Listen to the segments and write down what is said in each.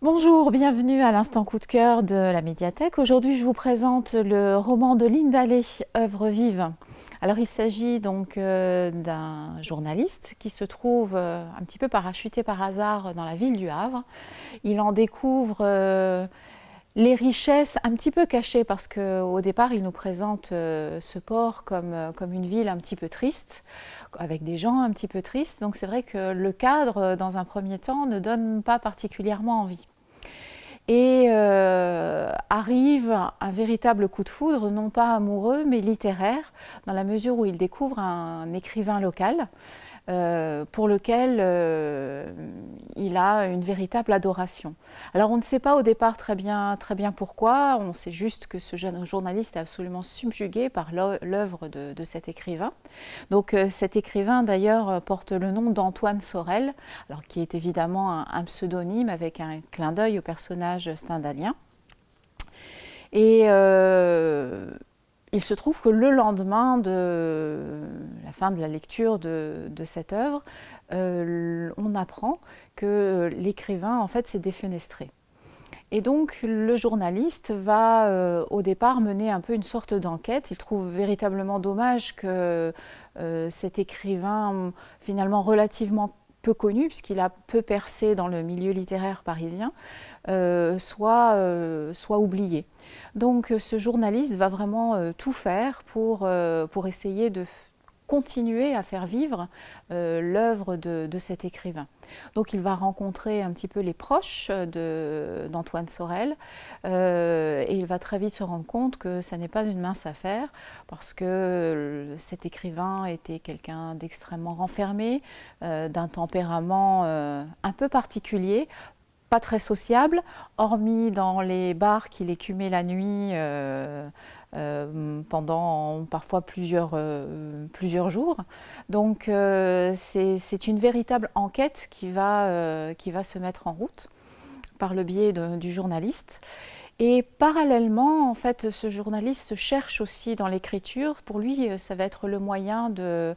Bonjour, bienvenue à l'instant coup de cœur de la médiathèque. Aujourd'hui, je vous présente le roman de Linda Lay, Œuvre vive. Alors, il s'agit donc d'un journaliste qui se trouve un petit peu parachuté par hasard dans la ville du Havre. Il en découvre les richesses un petit peu cachées parce qu'au départ, il nous présente ce port comme une ville un petit peu triste, avec des gens un petit peu tristes. Donc c'est vrai que le cadre, dans un premier temps, ne donne pas particulièrement envie. Et arrive un véritable coup de foudre, non pas amoureux, mais littéraire, dans la mesure où il découvre un écrivain local pour lequel il a une véritable adoration. Alors on ne sait pas au départ très bien pourquoi, on sait juste que ce jeune journaliste est absolument subjugué par l'œuvre de cet écrivain. Donc cet écrivain d'ailleurs porte le nom d'Antoine Sorel, alors, qui est évidemment un pseudonyme avec un clin d'œil au personnage stendhalien. Et il se trouve que le lendemain de la fin de la lecture de cette œuvre, on apprend que l'écrivain en fait s'est défenestré. Et donc le journaliste va au départ mener un peu une sorte d'enquête. Il trouve véritablement dommage que cet écrivain, finalement relativement peu connu, puisqu'il a peu percé dans le milieu littéraire parisien, soit oublié. Donc ce journaliste va vraiment tout faire pour essayer de continuer à faire vivre l'œuvre de cet écrivain. Donc il va rencontrer un petit peu les proches d'Antoine Sorel et il va très vite se rendre compte que ça n'est pas une mince affaire parce que cet écrivain était quelqu'un d'extrêmement renfermé, d'un tempérament un peu particulier, pas très sociable, hormis dans les bars qu'il écumait la nuit pendant parfois plusieurs jours. Donc c'est une véritable enquête qui va se mettre en route par le biais du journaliste. Et parallèlement, en fait, ce journaliste cherche aussi dans l'écriture. Pour lui, ça va être le moyen de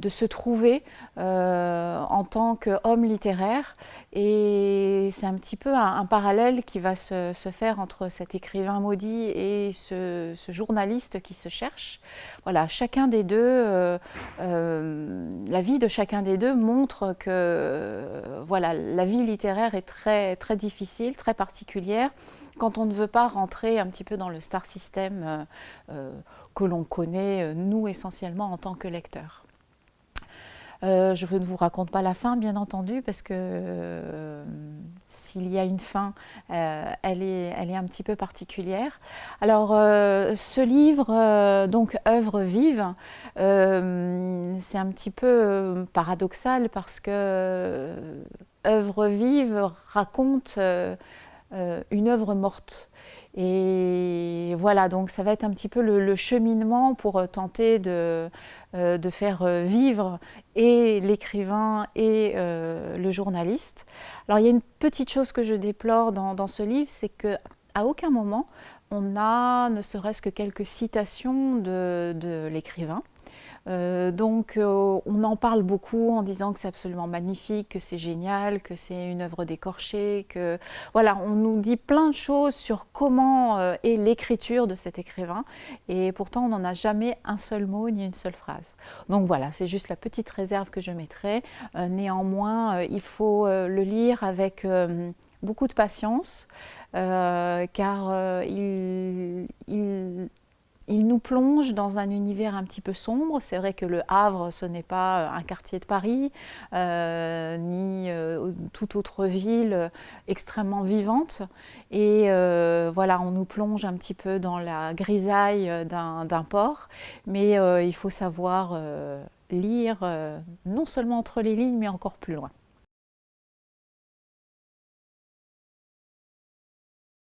se trouver en tant qu'homme littéraire. Et c'est un petit peu un parallèle qui va se faire entre cet écrivain maudit et ce journaliste qui se cherche. Voilà, chacun des deux, la vie de chacun des deux montre que voilà, la vie littéraire est très, très difficile, très particulière, quand on ne veut pas rentrer un petit peu dans le star system que l'on connaît, nous, essentiellement en tant que lecteurs. Je ne vous raconte pas la fin, bien entendu, parce que s'il y a une fin, elle est un petit peu particulière. Alors, ce livre, donc Œuvre vive, c'est un petit peu paradoxal parce que Œuvre vive raconte une œuvre morte. Et voilà, donc ça va être un petit peu le cheminement pour tenter de faire vivre et l'écrivain et le journaliste. Alors il y a une petite chose que je déplore dans ce livre, c'est qu'à aucun moment on a ne serait-ce que quelques citations de l'écrivain. Donc on en parle beaucoup en disant que c'est absolument magnifique, que c'est génial, que c'est une œuvre d'écorché, que voilà, on nous dit plein de choses sur comment est l'écriture de cet écrivain et pourtant on n'en a jamais un seul mot ni une seule phrase. Donc voilà, c'est juste la petite réserve que je mettrai. Néanmoins, il faut le lire avec beaucoup de patience car il nous plonge dans un univers un petit peu sombre. C'est vrai que le Havre, ce n'est pas un quartier de Paris, ni toute autre ville extrêmement vivante. Et voilà, on nous plonge un petit peu dans la grisaille d'un port, mais il faut savoir lire non seulement entre les lignes, mais encore plus loin.